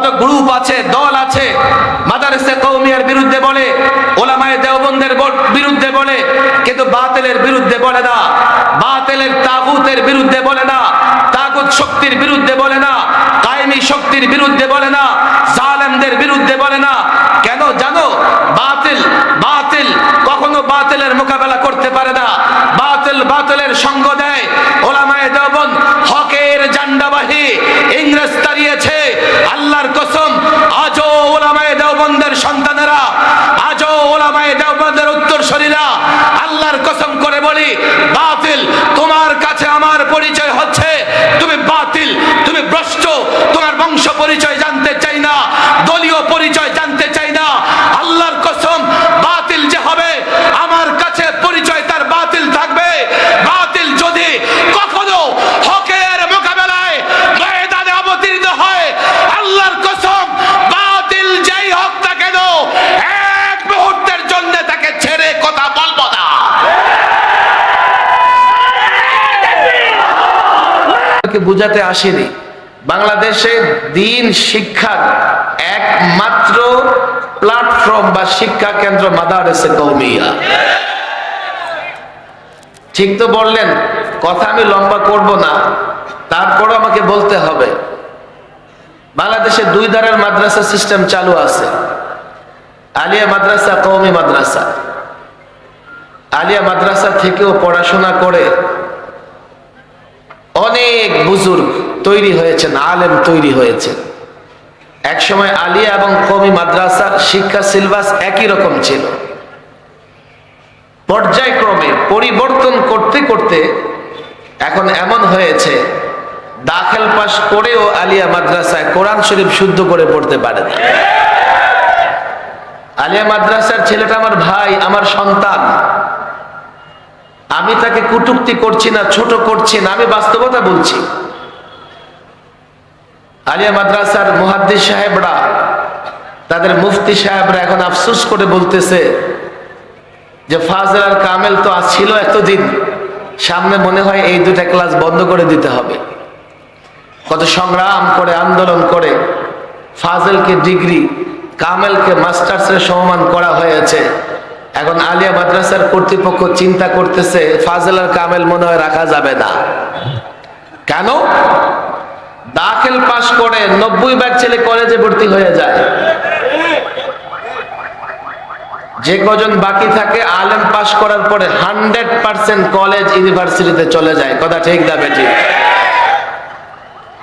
কত গ্রুপ আছে, দল আছে, মাদারসে কওমিয়ার বিরুদ্ধে বলে, ওলামায়ে দেওবন্দের বিরুদ্ধে বলে, কিন্তু বাতিলের বিরুদ্ধে বলে না, বাতিলের তাগুতের বিরুদ্ধে বলে না, তাগুত শক্তির বিরুদ্ধে বলে না, কায়েমি শক্তির বিরুদ্ধে বলে না, জালেমদের বিরুদ্ধে বলে না। কেন জানো? বাতিল বাতিল কখনো বাতিলের মোকাবেলা করতে পারে না, বাতিল বাতিলের সঙ্গ দেয়। ওলামায়ে দেওবন্দ হকের ঝান্ডাবাহী, ইংরেজ তাড়িয়েছে। আল্লাহর কসম, আজও ওলামায়ে দেওবন্দের সন্তানেরা, আজও ওলামায়ে দেওবন্দের উত্তরসূরিরা, আল্লাহর কসম করে বলি, বাতিল তোমার কাছে আমার পরিচয় হচ্ছে তুমি বাতিল, তুমি ভ্রষ্ট, তোমার বংশ পরিচয় জানতে চাই না, দলীয় পরিচয় জানতে চাই না। আল্লাহর কসম, বাতিল যে হবে আমার কাছে পরিচয় তার বাতিল থাকবে। বাতিল যদি কখনো হকের মোকাবেলায় ময়দানে অবতীর্ণ হয়, আল্লাহর কসম, বাতিল যেই হোক না কেন, এক মুহূর্তের জন্য তাকে ছেড়ে কথা বলবো না। বুঝাতে আসেনি, বাংলাদেশে দ্বীন শিক্ষার একমাত্র প্ল্যাটফর্ম বা শিক্ষা কেন্দ্র মাদারসে কওমিয়া। ঠিক তো বললেন, কথা আমি লম্বা করব না, তারপর আমাকে বলতে হবে। বাংলাদেশে দুই ধারের মাদ্রাসা সিস্টেম চালু আছে, আলিয়া মাদ্রাসা, কওমি মাদ্রাসা। আলিয়া মাদ্রাসা থেকেও পড়াশোনা করে অনেক বুজুর্গ তৈরি হয়েছেন, আলেম তৈরি হয়েছেন। একসময় আলিয়া এবং কওমি মাদ্রাসার শিক্ষা সিলেবাস একই রকম ছিল। পর্যায়ক্রমে পরিবর্তন করতে করতে এখন এমন হয়েছে, দাখিল পাস করেও আলিয়া মাদ্রাসায় কোরআন শরীফ শুদ্ধ করে পড়তে পারে না। আলিয়া মাদ্রাসার ছেলেটা আমার ভাই, আমার সন্তান। আমি তাকে কটূক্তি করছি না, ছোট করছি না, আমি বাস্তবতা বলছি। আলিয়া মাদ্রাসার মুহাদ্দিস সাহেবরা, তাদের মুফতি সাহেবরা এখন আফসোস করে বলতেছে যে ফাজিল আর কামেল তো ছিল এতদিন, সামনে মনে হয় এই দুটা ক্লাস বন্ধ করে দিতে হবে। কত সংগ্রাম করে, আন্দোলন করে ফাজিলকে ডিগ্রি, কামেলকে মাস্টার্সের সমমান করা হয়েছে। এখন আলিয়া মাদ্রাসার কর্তৃপক্ষ চিন্তা করতেছে ফাজিল আর কামেল মনে হয় রাখা যাবে না। কেন? দাখিল পাস করে 90% ছেলে কলেজে ভর্তি হয়ে যায়, যে কজন বাকি থাকে আলেম পাস করার পরে 100% কলেজ ইউনিভার্সিটিতে চলে যায়। কথা ঠিক না বেঠিক?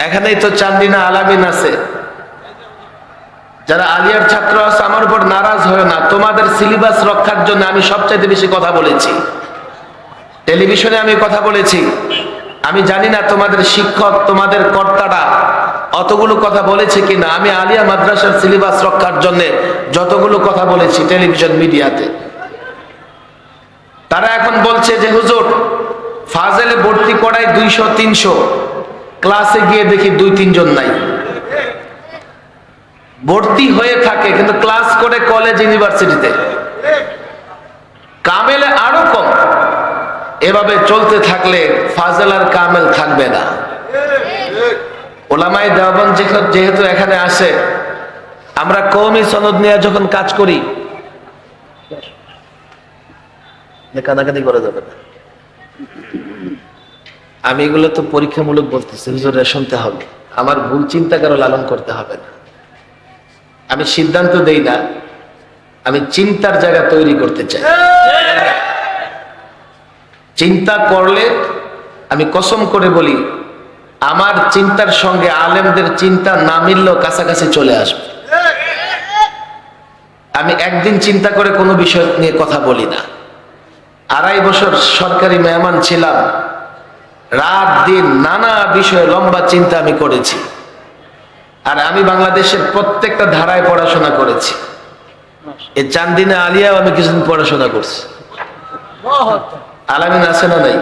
এখানেই তো চান্দিনা আলামিন আছে। যারা আলিয়ার ছাত্র আছে, আমার উপর নারাজ হয় না, তোমাদের সিলেবাস রক্ষার জন্য আমি সবচাইতে বেশি কথা বলেছি, টেলিভিশনে আমি কথা বলেছি। আমি জানি না তোমাদের শিক্ষক, তোমাদের কর্তারা অতগুলো কথা বলেছে কিনা। আমি আলিয়া মাদ্রাসার সিলেবাস রক্ষার জন্য যতগুলো কথা বলেছি টেলিভিশন মিডিয়াতে, তারা এখন বলছে যে হুজুর ফাজেলে ভর্তি করায় 200-300, ক্লাসে গিয়ে দেখি 2-3 জন নাই। ভর্তি হয়ে থাকে কিন্তু ক্লাস করে কলেজ ইউনিভার্সিটিতে, কামেলে আরো কম। এভাবে চলতে থাকলে ফাজেল আর কামেল থাকবে না। ওলামায়ে দেওবন্দ যেহেতু এখানে আসে, আমরা কওমি সনদ নিয়ে যখন কাজ করি, কানাকানি করা যাবে না, আমি এগুলো তো পরীক্ষামূলক বলতেছি, হুজুরে শুনতে হবে, আমার ভুল চিন্তা কারো লালন করতে হবে না। আমি সিদ্ধান্ত দেই না, আমি চিন্তার জায়গা তৈরি করতে চাই। চিন্তা করলে আমি কসম করে বলি, আমার চিন্তার সঙ্গে আলেমদের চিন্তা না মিললেও কাছাকাছি চলে আসবে। আমি একদিন চিন্তা করে কোনো বিষয় নিয়ে কথা বলি না। 2.5 বছর সরকারি মেহমান ছিলাম, রাত দিন নানা বিষয়ে লম্বা চিন্তা আমি করেছি। আর আমি বাংলাদেশের প্রত্যেকটা ধারায় পড়াশোনা করেছি। এই চান্দিনা আলিয়াও আমি কিছুদিন পড়াশোনা করছি। আলামিন আছে না নাই?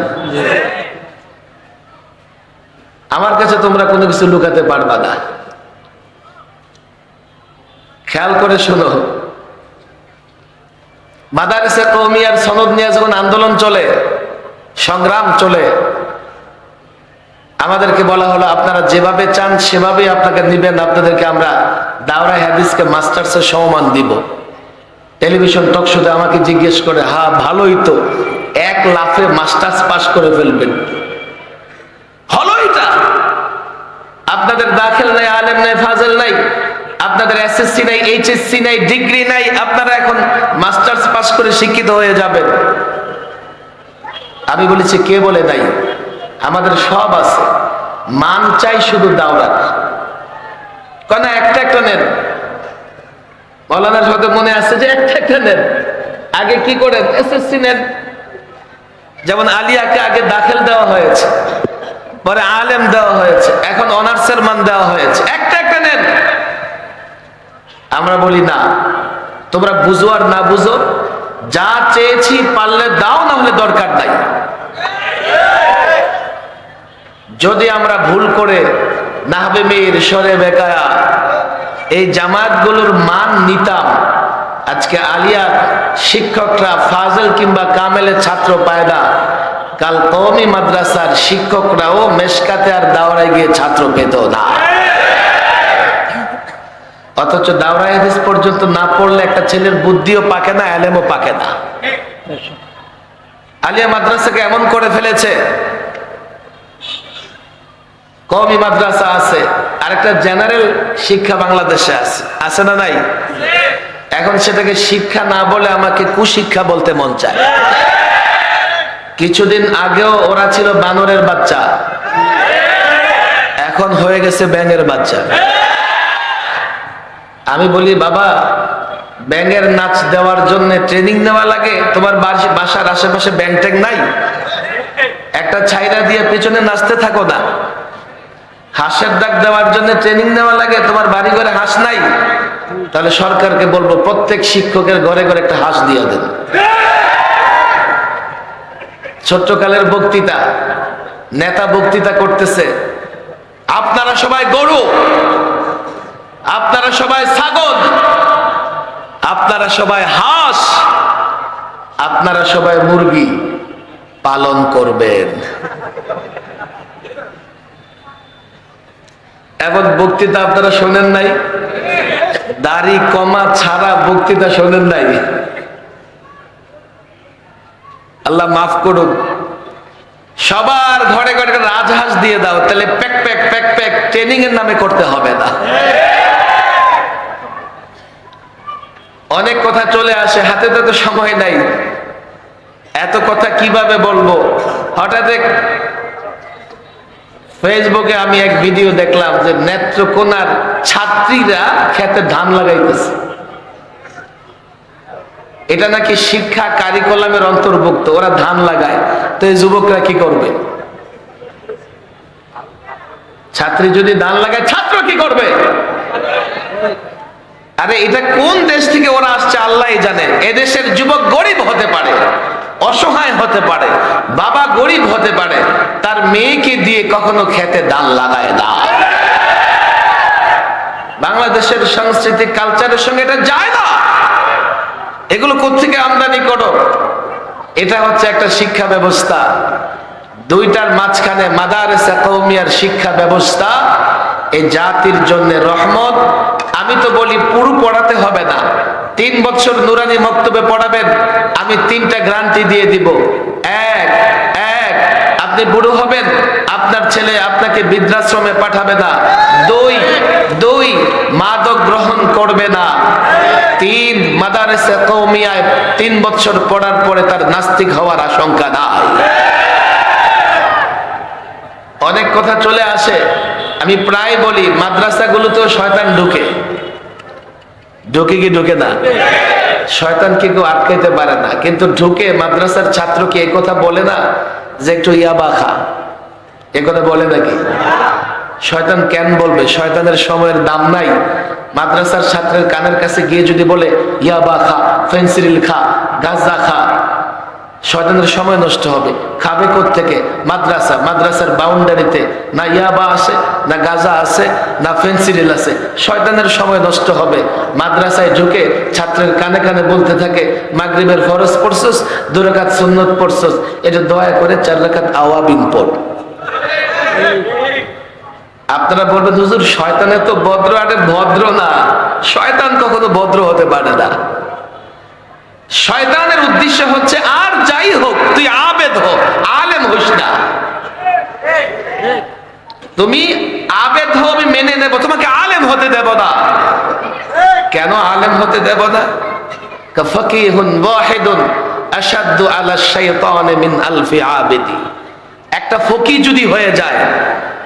আমার কাছে তোমরা কোনো কিছু লুকাতে পারবা না। খেয়াল করে শোনো, মাদারিসে কওমিয়ার সনদ নিয়ে যখন আন্দোলন চলে, সংগ্রাম চলে, আমাদেরকে বলা হলো আপনারা যেভাবে চান সেভাবেই আপনাকে নিবেন, আপনাদেরকে আমরা দাওরায়ে হাদিসকে মাস্টার্সের সমমান দিব। টেলিভিশন টক শোতে আমাকে জিজ্ঞেস করে, হ্যাঁ ভালোই তো, 1 লাফে মাস্টার্স পাস করে ফেলবেন, হলো এটা? আপনাদের দাখিল নাই, আলেম নাই, ফাজেল নাই, আপনাদের এসএসসি নাই, এইচএসসি নাই, ডিগ্রি নাই, আপনারা এখন মাস্টার্স পাস করে শিক্ষিত হয়ে যাবেন। আমি বলেছি কে বলে নাই, আমাদের সব আছে, মান চাই শুধু দাওরাত। কেন একটা একটা নেন, মৌলানার সাথে মনে আছে যে একটা একটা নেন। আগে কি করেন, এসএসসি নেন। যেমন আলিয়াকে আগে দাখিল দেওয়া হয়েছে, পরে আলেম দেওয়া হয়েছে, এখন অনার্সের মান দেওয়া হয়েছে, একটা একটা নেন। আমরা বলি না, তোমরা বুঝো আর না বুঝো, যা চেয়েছি পারলে দাও, না হলে দরকার নাই। যদি আমরা ভুল করে নাহবে মীর, সরে বেকায়া এই জামায়াতগুলোর মান নিতাম, আজকে আলিয়া শিক্ষকরা ফাজল কিংবা কামেলের ছাত্র পায় না, কাল কওমি মাদ্রাসার শিক্ষকরাও মেশকাতে আর দাওরায় গিয়ে ছাত্র পেত না। অথচ দাওরায়ে হাদিস পর্যন্ত না পড়লে একটা ছেলের বুদ্ধিও পাকে না, এলেমও পাকে না। আলিয়া মাদ্রাসাকে এমন করে ফেলেছে, কওমি মাদ্রাসা আছে, আরেকটা জেনারেল শিক্ষা বাংলাদেশে আছে, আছে না নাই? এখন সেটাকে শিক্ষা না বলে আমাকে কুশিক্ষা বলতে মন চায়। কিছুদিন আগেও ওরা ছিল বানরের বাচ্চা, এখন হয়ে গেছে ব্যাঙের বাচ্চা। আমি বলি বাবা, ব্যাঙের নাচ দেওয়ার জন্য ট্রেনিং নেওয়া লাগে? তোমার বাসার আশেপাশে ব্যাঙ ট্যাং নাই? একটা ছাইরা দিয়ে পিছনে নাচতে থাকো না। হাঁসের ডাক দেওয়ার জন্য ট্রেনিং নেওয়া লাগে? তোমার বাড়ি ঘরে হাঁস নাই? তাহলে সরকারকে বলবো প্রত্যেক শিক্ষকের ঘরে ঘরে একটা হাঁস দিয়ে দেন। ছোট্টকালের বক্তৃতা, নেতা বক্তৃতা করতেছে, আপনারা সবাই গরু, আপনারা সবাই ছাগল, আপনারা সবাই হাঁস, আপনারা সবাই মুরগি পালন করবেন। এখন বক্তৃতা আপনারা শোনেন নাই? দাড়ি কমা ছাড়া বক্তৃতা শোনেন নাই? আল্লাহ মাফ করুন। সবার ঘরে ঘরে রাজহাঁস দিয়ে দাও, তাহলে pack pack pack pack training এর নামে করতে হবে না। অনেক কথা চলে আসে, হাতে তো সময় নাই, এত কথা কিভাবে বলবো। হঠাৎ ফেসবুকে আমি এক ভিডিও দেখলাম যে নেত্রকোনার ছাত্রীরা খেতে ধান লাগাইতেছে, এটা নাকি শিক্ষা কারিকুলামের অন্তর্ভুক্ত, ওরা ধান লাগায়। তো এই যুবকরা কি করবে? ছাত্রী যদি ধান লাগায়, ছাত্র কি করবে? আরে এটা কোন দেশ থেকে ওরা আসছে আল্লাহই জানে। এদেশের যুবক গরিব হতে পারে, অসহায় হতে পারে, বাবা গরিব হতে পারে, তার মেয়েকে দিয়ে কখনো খেতে ধান লাগায় না। বাংলাদেশের সংস্কৃতি কালচারের সঙ্গে এটা যায় না। এগুলো কোত্থেকে আমদানি করো? এটা হচ্ছে একটা শিক্ষা ব্যবস্থা, দুইটার মাঝখানে মাদারেসে কওমিয়ার শিক্ষা ব্যবস্থা এই জাতির জন্য রহমত। আমি তো বলি পুরো পড়াতে হবে না, 3 বছর নুরানি মক্তবে পড়াবেন, আমি 3টা গ্যারান্টি দিয়ে দিব। এক, আপনি বুড়ো হবেন, আপনার ছেলে আপনাকে বৃদ্ধাশ্রমে পাঠাবে না। দুই, মাদক গ্রহণ করবে না। 3, মাদারেসে কওমিয়ায় 3 বছর পড়ার পরে তার নাস্তিক হওয়ার আশঙ্কা নাই। অনেক কথা চলে আসে, আমি প্রায় বলি মাদ্রাসাগুলোতেও শয়তান ঢুকে কি ঢুকে না? শয়তানকে কেউ আটকাইতে পারে না, কিন্তু ঢুকে। মাদ্রাসার ছাত্রকে এই কথা বলে না যে একটু ইয়াবা খা, এ কথা বলে নাকি? শয়তান কেন বলবে? শয়তানের সময়ের দাম নাই। মাদ্রাসার ছাত্রের কানের কাছে গিয়ে যদি বলে ইয়াবা খা, ফেন্সিডিল খা, গাঁজা খা, শয়তানের সময় নষ্ট হবে। খাবে কোত্থেকে? মাদ্রাসার বাউন্ডারিতে না ইয়াবা আছে, না গাঁজা আছে, না ফেন্সিডিল আছে, শয়তানের সময় নষ্ট হবে। মাদ্রাসায় ঢুকে ছাত্রের কানে কানে বলতে থাকে, মাগরিবের ফরজ পড়ছস, 2 রাকাত সুন্নত পড়ছস, এটা দয়া করে 4 রাকাত আওয়াবিন পড়। আপনারা বলবেন হুজুর শয়তানের তো ভদ্র, আরে ভদ্র না, শয়তান কখনো ভদ্র হতে পারে না। শয়তানের উদ্দেশ্য হচ্ছে আর যাই হোক তুই আবেদ হ, আলেম হইস না। তুমি আবেদ হো, আমি মেনে নেব, তোমাকে আলেম হতে দেব না। কেন আলেম হতে দেব না? কাফাকিহুন ওয়াহিদুন আশাদ্দু আলা শাইতানি মিন আলফি আবিদি। একটা ফকি যদি হয়ে যায়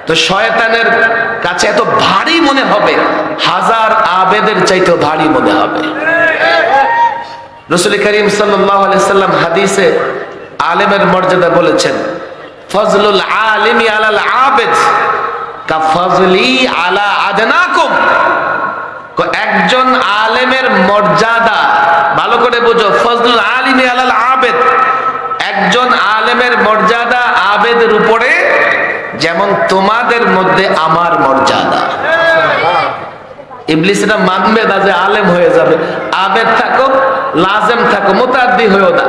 তো শয়তানের কাছে এত ভারী মনে হবে, হাজার আবেদের চাইতেও ভারী মনে হবে। রাসূল করিম সাল্লাল্লাহু আলাইহি সাল্লাম হাদিসে আলেমের মর্যাদা বলেছেন, ফজলুল আলিমি আলাল আবিদ কাফজলি আলা আদনাকুম। একজন আলেমের মর্যাদা ভালো করে বুঝো, ফজলুল আলিমি আলাল আবিদ, একজন আলেমের মর্যাদা আবেদের উপরে যেমন তোমাদের মধ্যে আমার মর্যাদা। ইবলিস এটা মানবে না যে আলেম হয়ে যাবে, আবেদ থাকো, লাজেম থাকো, মুতাদ্দি হয়েও না,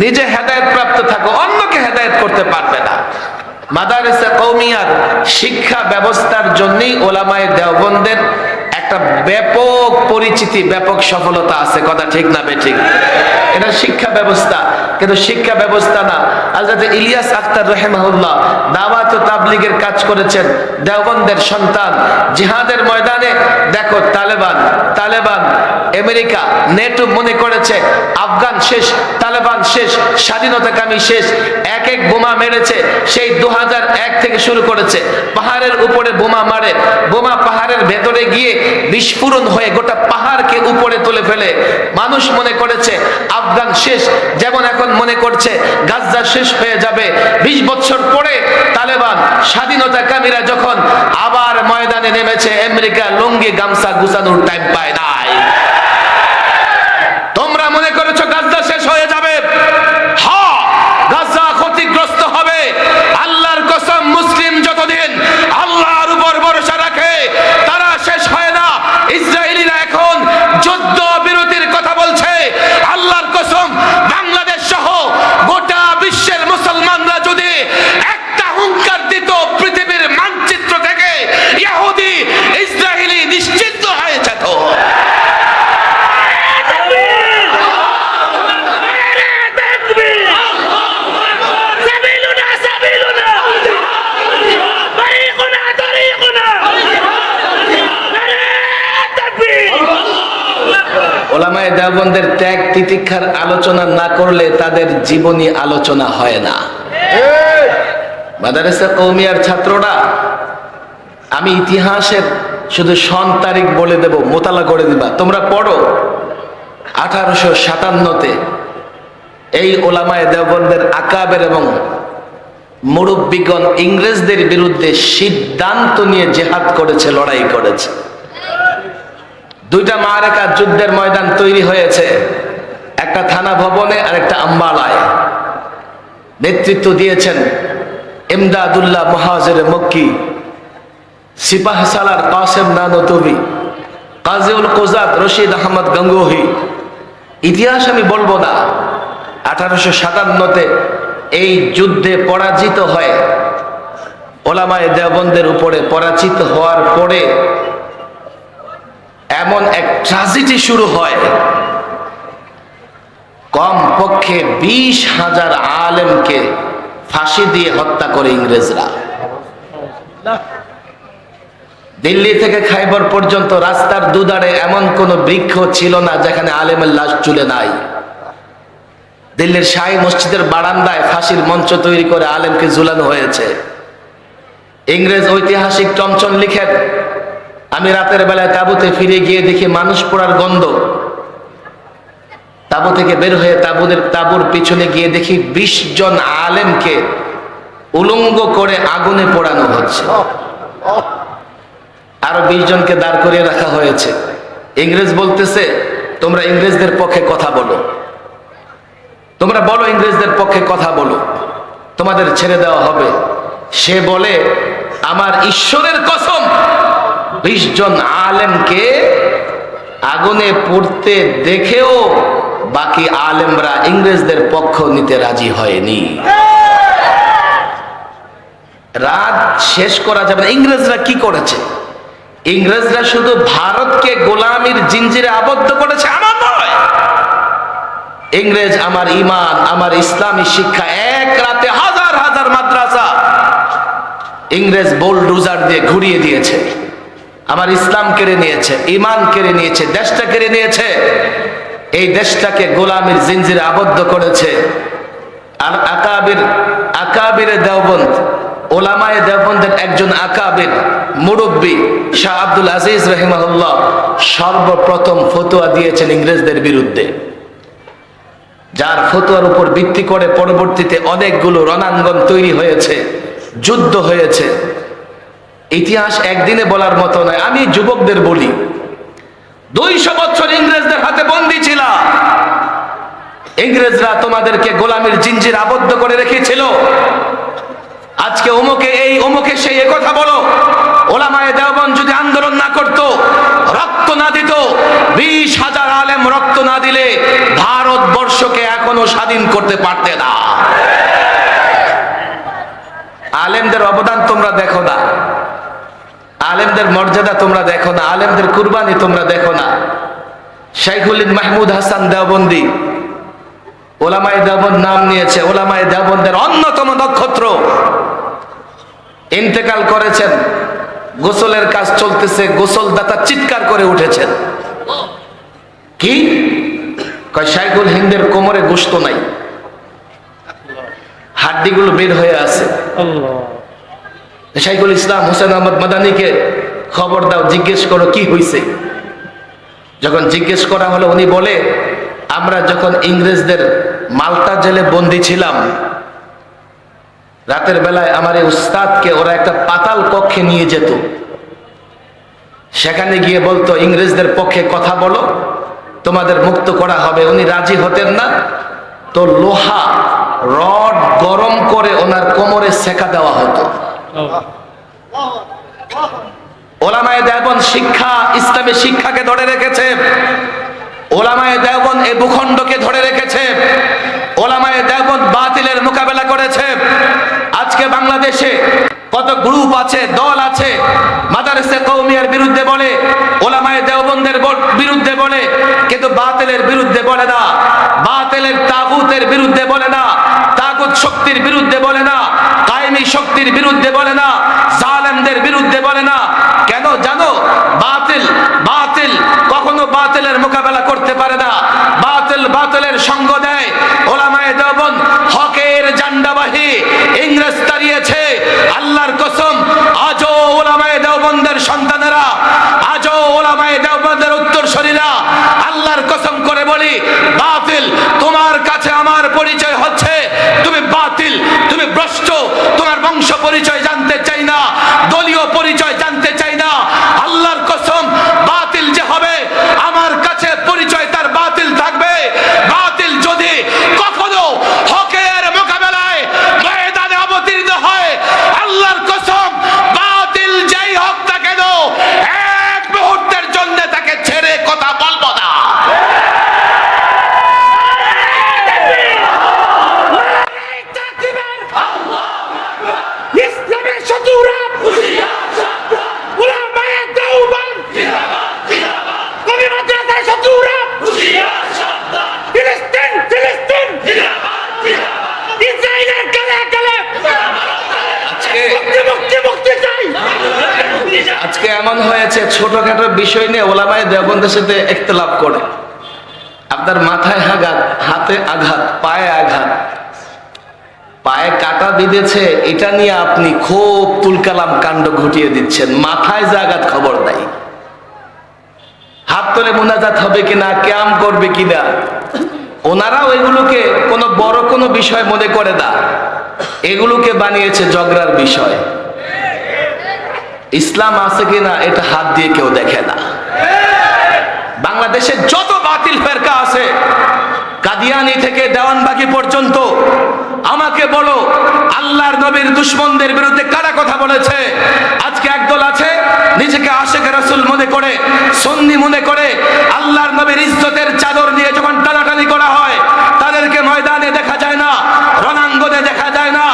নিজে হেদায়েত প্রাপ্ত থাকো, অন্যকে হেদায়েত করতে পারবে না। মাদারিসে কওমিয়ার শিক্ষা ব্যবস্থার জন্যই ওলামায়ে দেওবন্দের একটা ব্যাপক পরিচিতি, ব্যাপক সফলতা আছে। কথা ঠিক না বেঠিক? এটা শিক্ষা ব্যবস্থা, কিন্তু শিক্ষা ব্যবস্থা না। হযরত ইলিয়াস আখতার রাহিমাহুল্লাহ দাওয়াত ও তাবলীগের কাজ করেছেন, দেওবন্দের সন্তান। জিহাদের ময়দানে দেখো তালেবান আমেরিকা নেটো মনে করেছে আফগান শেষ, তালেবান শেষ, স্বাধীনতাকামী শেষ, এক এক বোমা মেরেছে। সেই 2001 থেকে শুরু করেছে, পাহাড়ের উপরে বোমা মারে, বোমা পাহাড়ের ভেতরে গিয়ে বিস্ফোরণ হয়ে গোটা পাহাড়কে উপরে তুলে ফেলে। মানুষ মনে করেছে আফগান শেষ, যেমন এখন মনে করছে গাজা শেষ হয়ে যাবে। 20 বছর পরে তালেবান স্বাধীনতাকামীরা যখন আবার ময়দানে নেমেছে, আমেরিকা লুঙ্গি গামছা গুছানোর টাইম পায় নাই। তোমরা মনে করেছো গাজা শেষ হয়ে যাবে, হ্যাঁ গাজা ক্ষতিগ্রস্ত হবে। আল্লাহর কসম, মুসলিম যতদিন আল্লাহর উপর ভরসা রাখে তারা শেষ হয় না। ইসরায়েলিরা এখন যুদ্ধ বিরতির কথা বলছে, আল্লাহর কসম বাংলাদেশ সহ গোটা বিশ্বের মুসলমানরা যদি একটা হুঙ্কার দিত, পৃথিবীর মানচিত্র থেকে ইহুদি ইসরায়েলি নিশ্চিত হয়ে যেত। ওলামায়ে দেওবন্দের ত্যাগ তিতিক্ষার আলোচনা না করলে তাদের জীবনী আলোচনা হয় না। মাদ্রাসা কওমিয়ার ছাত্ররা, আমি ইতিহাসের শুধু সন তারিখ বলে দেব, মোতালা করে দিবা, তোমরা পড়ো। 1857-তে এই ওলামায়ে দেওবন্দের আকাবের এবং মুরব্বিগণ ইংরেজদের বিরুদ্ধে সিদ্ধান্ত নিয়ে জেহাদ করেছে, লড়াই করেছে। দুইটা মারাকা যুদ্ধের ময়দান তৈরি হয়েছে, একটা থানা ভবনে আর একটা আম্বালায়। নেতৃত্ব দিয়েছেন ইমদাদুল্লাহ মুহাজির মক্কি, সিপাহ সালার কাসেম নানতুবি, কাজীউল কুজাত রশিদ আহমদ গঙ্গোহী। ইতিহাস আমি বলবো না। 1857-তে এই যুদ্ধে পরাজিত হয়, ওলামায়ে দেওবন্দের উপরে পরাজিত হওয়ার পরে এমন এক ট্র্যাজেডি শুরু হয়, কম পক্ষে 20,000 আলেমকে ফাঁসি দিয়ে হত্যা করে ইংরেজরা। দিল্লি থেকে খাইবর পর্যন্ত রাস্তার দুধারে এমন কোন বৃক্ষ ছিল না যেখানে আলেমের লাশ ঝুলে নাই। দিল্লির শাহী মসজিদের বারান্দায় ফাঁসির মঞ্চ তৈরি করে আলেমকে ঝুলানো হয়েছে। ইংরেজ ঐতিহাসিক টমসন লিখেন, আমি রাতের বেলায় তাঁবুতে ফিরে গিয়ে দেখি মানুষ পোড়ার গন্ধ। তাঁবু থেকে বের হয়ে তাঁবুর পিছনে গিয়ে দেখি 20 জন আলেমকে উলঙ্গ করে আগুনে পোড়ানো হচ্ছে। আরো 20 জনকে দাঁড় করিয়ে রাখা হয়েছে। ইংরেজ বলতেছে, তোমরা ইংরেজদের পক্ষে কথা বলো, তোমরা বলো ইংরেজদের পক্ষে কথা বলো, তোমাদের ছেড়ে দেওয়া হবে। সে বলে, আমার ঈশ্বরের কসম, 20 জন আলেমকে আগুনে পুড়তে দেখেও বাকি আলেমরা ইংরেজদের পক্ষ নিতে রাজি হয়নি। রাত শেষ করা যাবে না। ইংরেজরা কি করেছে? ইংরেজরা শুধু ভারতকে গোলামির জিঞ্জিরে আবদ্ধ করেছে, আমার নয়। ইংরেজ আমার ইমান, আমার ইসলামী শিক্ষা, এক রাতে হাজার হাজার মাদ্রাসা ইংরেজ বোলডোজার দিয়ে ঘুরিয়ে দিয়েছে। আমার ইসলাম কেড়ে নিয়েছে, ইমান কেড়ে নিয়েছে, দেশটা কেড়ে নিয়েছে। এই দেশটাকে গোলামির জিঞ্জিরে আবদ্ধ করেছে। আর আকাবিরে দেওবন্দ, ওলামায়ে দেওবন্দের একজন আকাবির মুরব্বী শাহ আব্দুল আজিজ রাহিমাহুল্লাহ সর্বপ্রথম ফতোয়া দিয়েছেন ইংরেজদের বিরুদ্ধে, যার ফতোয়ার উপর ভিত্তি করে পরবর্তীতে অনেকগুলো রণাঙ্গন তৈরি হয়েছে, যুদ্ধ হয়েছে। ইতিহাস একদিনে বলার মতো নয়। আমি যুবকদের বলি, 200 বছর ইংরেজদের হাতে বন্দী ছিল। ইংরেজরা তোমাদেরকে গোলামির জিঞ্জির আবদ্ধ করে রেখেছিল। আজকে অমুকে এই অমুকে সেই কথা বলো। ওলামায়ে দেওবন্দ যদি আন্দোলন না করত, রক্ত না দিত, 20,000 আলেম রক্ত না দিলে ভারতবর্ষকে এখনো স্বাধীন করতে পারতে না। আলেমদের অবদান তোমরা দেখো না, আলেমদের মর্যাদা তোমরা দেখো না, আলেমদের কুরবানি তোমরা দেখো না। শাইখুল মাহমুদ হাসান দেওবন্দি ওলামায়ে দেওবন্দ নাম নিয়েছে, ওলামায়ে দেওবন্দের অন্যতম নক্ষত্র, ইন্তেকাল করেছেন। গোসলের কাজ চলতেছে, গোসলদাতা চিৎকার করে উঠেছেন। কি কয়? শাইখুল হিন্দের কোমরে গোশত নাই, হাড্ডিগুলো বের হয়ে আছে। শাইখুল ইসলাম হোসেন আহমদ মাদানীকে খবর দাও, জিজ্ঞেস করো কি হয়েছে। যখন জিজ্ঞেস করা হলো, উনি বলে, আমরা যখন ইংরেজদের মাল্টা জেলে বন্দী ছিলাম, রাতের বেলায় আমার এই উস্তাদকে ওরা একটা পাতাল কক্ষে নিয়ে যেত। সেখানে গিয়ে বলতো, ইংরেজদের পক্ষে কথা বলো, তোমাদের মুক্ত করা হবে। উনি রাজি হতেন না, তো লোহা রড গরম করে ওনার কোমরে সেকা দেওয়া হতো। ওলামায়ে দেওবন্দ শিক্ষা, ইসলামী শিক্ষাকে ধরে রেখেছে। ওলামায়ে দেওবন্দ এই ভূখণ্ডকে ধরে রেখেছে। ওলামায়ে দেওবন্দ বাতিলের মোকাবেলা করেছে। আজকে বাংলাদেশে কত গ্রুপ আছে, দল আছে, মাদারিসে কওমিয়ার বিরুদ্ধে বলে, ওলামায়ে দেওবন্দের বিরুদ্ধে বলে, কিন্তু বাতিলের বিরুদ্ধে বলে না, বাতিলের তাগুতের বিরুদ্ধে বলে না, তাগুত শক্তির বিরুদ্ধে বলে না, কায়েমি শক্তির বিরুদ্ধে বলে না, জালেমদের বিরুদ্ধে বলে না। কেন জানো? বাতিল বাতিল কখনো বাতিলের মোকাবেলা করতে পারে না। বাতিল বাতিলের সঙ্গ দেয়। ওলামায়ে দেওবন্দ হকের ঝান্ডাবাহী। ইংরেজ তাড়িয়েছে, আল্লাহর কসম, আজও ওলামায়ে দেওবন্দের সন্তানেরা, আজও ওলামায়ে দেওবন্দের উত্তরসূরিরা, আল্লাহর কসম করে বলি, বাতিল তোমার কাছে আমার পরিচয় হচ্ছে তুমি বাতিল, তুমি ভ্রষ্ট। তোমার বংশ পরিচয় জানতে চাই না, দলীয় পরিচয় জানতে চাই না। আল্লাহর কসম, বাতিল যে হবে আমার কাছে পরিচয় তার বাতিল থাকবে। বাতিল যদি কখনো হকের মোকাবেলায় ময়দানে অবতীর্ণ হয়, আল্লাহর কসম, বাতিল যেই হোক না কেন, এক মুহূর্তের জন্য তাকে ছেড়ে কথা বলবো না। ইসলামের শত্রুরা ওলামায়ে দেওবন্দ কবি মাদ্রাসার শত্রুরা, ফিলিস্তিন ফিলিস্তিন, ইসরায়েলের কালে কালে মুক্তি মুক্তি চাই। আজকে এমন হয়েছে, ছোটখাটো বিষয় নিয়ে ওলামায়ে দেওবন্দের সাথে ইখতিলাফ করে। আপনার মাথায় আঘাত, হাতে আঘাত, পায়ে আঘাত, পায়ে কাটা বিঁধেছে, এটা নিয়ে আপনি খুব তুলকালাম কাণ্ড ঘটিয়ে দিচ্ছেন। মাথায় যে আঘাত খবর নাই, হাত তোলে মুনাজাত হবে কিনা, ক্যাম করবে কিনা, ওনারা ওইগুলোকে কোনো বড় কোনো বিষয় মনে করে না। এগুলোকে বানিয়েছে ঝগড়ার বিষয়। ইসলাম আছে কিনা এটা হাত দিয়ে কেউ দেখে না। বাংলাদেশে যত বাতিল ফেরকা আছে, কাদিয়ানি থেকে দেওয়ানবাগি পর্যন্ত, আমাকে বলো আল্লাহর নবীর দুশমনদের বিরুদ্ধে কারা কথা বলেছে? আজকে একদল আছে নিজেকে আশিক রাসূল মনে করে, সুন্নি মনে করে, আল্লাহর নবীর ইজ্জতের চাদর নিয়ে যখন টানাটানি করা হয়, তাদেরকে ময়দানে দেখা যায় না, রণাঙ্গনে দেখা যায় না,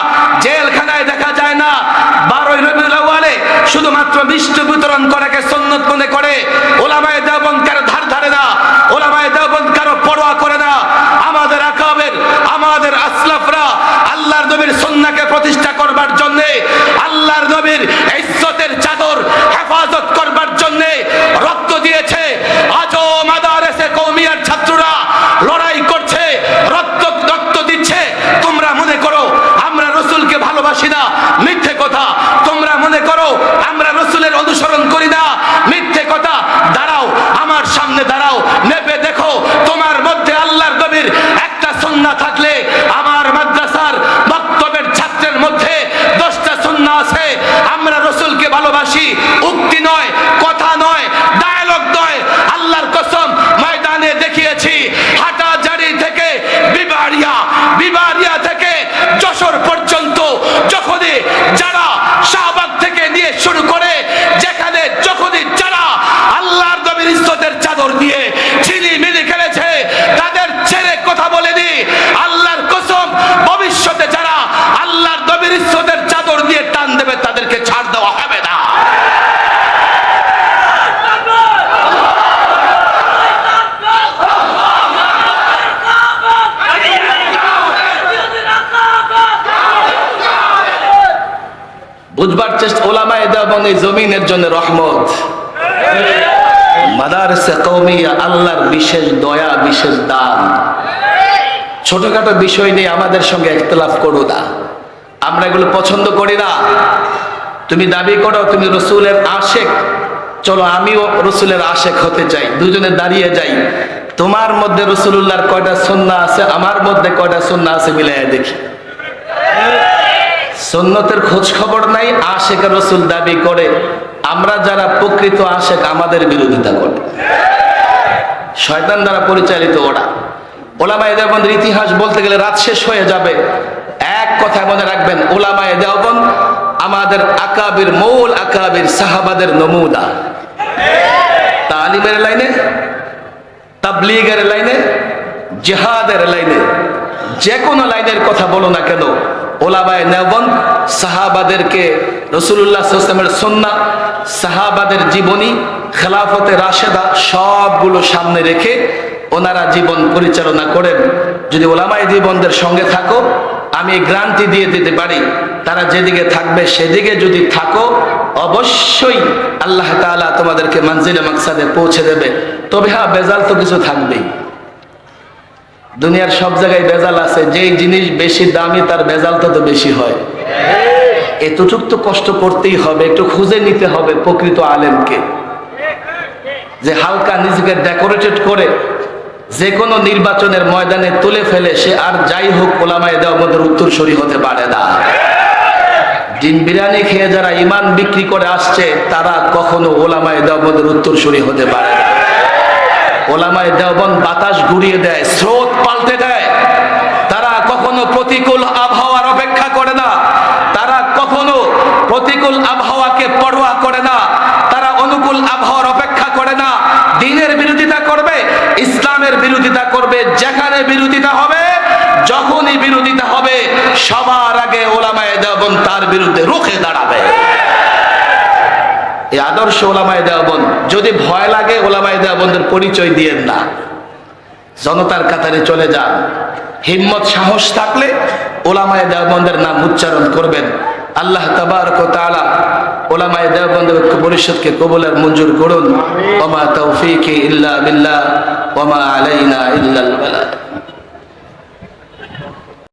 জেলখানায় দেখা যায় না, শুধুমাত্র মিষ্টি বিতরণ করাকে সুন্নত মনে করে। ওলামায়ে দেওবন্দ কারো ধার ধারে না, ওলামায়ে দেওবন্দ কারো পরোয়া করে না। আমাদের আকাবের, আমাদের আসলাফরা আল্লাহর নবীর সুন্নাহকে প্রতিষ্ঠা করবার জন্য, আল্লাহর নবীর ইজ্জতের চাদর হেফাজত করবার জন্য রক্ত দিয়েছে। আজও মাদারেসে কওমিয়ার ছাত্ররা লড়াই করছে, রক্ত দিচ্ছে। তোমরা মনে করো আমরা রাসূলকে ভালোবাসি না, মিথ্যে কথা। তোমরা মনে করো আমরা রাসূলের অনুসরণ করি না, মিথ্যে কথা। দাঁড়াও, আমার সামনে দাঁড়াও, নেবে দেখো তোমার মধ্যে আল্লাহর নবীর একটা সুন্নাহ থাকলে আমার মাদ্রাসার বক্তব্যের ছাত্রের মধ্যে 10টা সুন্নাহ আছে। আমরা রাসূলকে ভালোবাসি, উক্তি নয়, কথা নয়, ডায়ালগ নয়। আল্লাহর কসম ময়দানে দেখিয়েছি, হাটাজারি থেকে বিবাড়িয়া থেকে যশোর পর্যন্ত যখনই যারা শাহবাগ থেকে নিয়ে শুরু করে যেখানে যখনই যারা আল্লাহর নবীর ইজ্জতের চাদর দিয়ে ছিনিমিনি খেলেছে তাদের ছেড়ে কথা বলেনি। আল্লাহর কসম ভবিষ্যতে যারা আল্লাহর নবীর ইজ্জতের চাদর দিয়ে টান দেবে তাদেরকে ছাড় দেওয়া হবে না। বুঝবার চেষ্টা, ওলামায়ে দেওবন্দ এই জমিনের জন্য রহমত। মাদারিসে কওমিয়া আল্লাহর বিশেষ দয়া, বিশেষ দান। ছোটখাটো বিষয় নিয়ে আমাদের সঙ্গে ইখতিলাফ করো না, আমরা এগুলো পছন্দ করি না। তুমি দাবি করো তুমি রাসূলের আশেক, চলো আমিও রাসূলের আশেক হতে চাই, দুজনে দাঁড়িয়ে যাই। তোমার মধ্যে রাসূলুল্লাহর কয়টা সুন্নাহ আছে, আমার মধ্যে কয়টা সুন্নাহ আছে মিলাইয়া দেখি। সুন্নতের খোঁজ খবর নাই, আশেক রাসূল দাবি করে। আমরা যারা প্রকৃত আশেক আমাদের বিরোধিতা করে, শয়তান দ্বারা পরিচালিত ওরা। ওলামায়ে দেওবন্দের ইতিহাস বলতে গেলে রাত শেষ হয়ে যাবে। এক কথা মনে রাখবেন, ওলামায়ে দেওবন্দ আমাদের আকাবির, মূল আকাবির সাহাবাদের নমুনা। তালিমের লাইনে, তাবলীগের লাইনে, জিহাদের লাইনে, যে কোনো লাইনের কথা বলো না কেন, ওলামায়ে দেওবন্দ সাহাবাদেরকে রাসূলুল্লাহ সাল্লাল্লাহু আলাইহি ওয়াসাল্লামের সুন্নাহ, সাহাবাদের জীবনী, খেলাফতে রাশেদা সবগুলো সামনে রেখে ওনারা জীবন পরিচালনা করেন। যদি ওলামায়ে দেওবন্দের সঙ্গে থাকো, আমি গ্যারান্টি দিয়ে দিতে পারি তারা যেদিকে থাকবে সেদিকে যদি থাকো, অবশ্যই আল্লাহ তাআলা তোমাদেরকে মানজিলে মাকসাদে পৌঁছে দেবে। তবে হ্যাঁ, বেজাল তো কিছু থাকবেই। দুনিয়ার সব জায়গায় বেজাল আছে, যেই জিনিস বেশি দামি তার বেজাল তো বেশি হয়। এতটুক তো কষ্ট করতেই হবে, একটু খুঁজে নিতে হবে প্রকৃত আলেমকে, যে হালকা নিজেকে ডেকোরেটেড করে যে কোনো নির্বাচনের ময়দানে তুলে ফেলে সে আর যাই হোক ওলামায়ে দেওবন্দের উত্তরসূরি হতে পারে না। ডিম বিরিয়ানি খেয়ে যারা ইমান বিক্রি করে আসছে তারা কখনো ওলামায়ে দেওবন্দের উত্তরসূরি হতে পারে না। ওলামায়ে দেওবন্দ বাতাস ঘুরিয়ে দেয়, স্রোত পাল্টে দেয়। তারা কখনো প্রতিকূল আবহাওয়ার অপেক্ষা করে না, তারা কখনো প্রতিকূল আবহাওয়াকে পরোয়া করে না, তারা অনুকূল আবহাওয়ার অপেক্ষা করে না। দ্বীনের বিরোধিতা করবে, ইসলামের বিরোধিতা করবে। যেখানে বিরোধিতা হবে, যখনই বিরোধিতা হবে, সবার আগে ওলামায়ে দেওবন্দ তার বিরুদ্ধে রুখে দাঁড়াবে। এই আদর্শ ওলামায়ে দেওবন্দ। যদি ভয় লাগে ওলামায়ে দেওবন্দের পরিচয় দিয়েন না, জনতার কাতারে চলে যান। হিম্মত সাহস থাকলে ওলামায়ে দেওবন্দের নাম উচ্চারণ করবেন। আল্লাহ তাবারক ওয়া তাআলা ওলামায়ে দেওবন্দ ঐক্য পরিষদকে কবুলের মঞ্জুর করুন। ওয়া মা তাওফীকি ইল্লা বিল্লাহ ওয়া মা আলাইনা ইল্লাল বালাগ।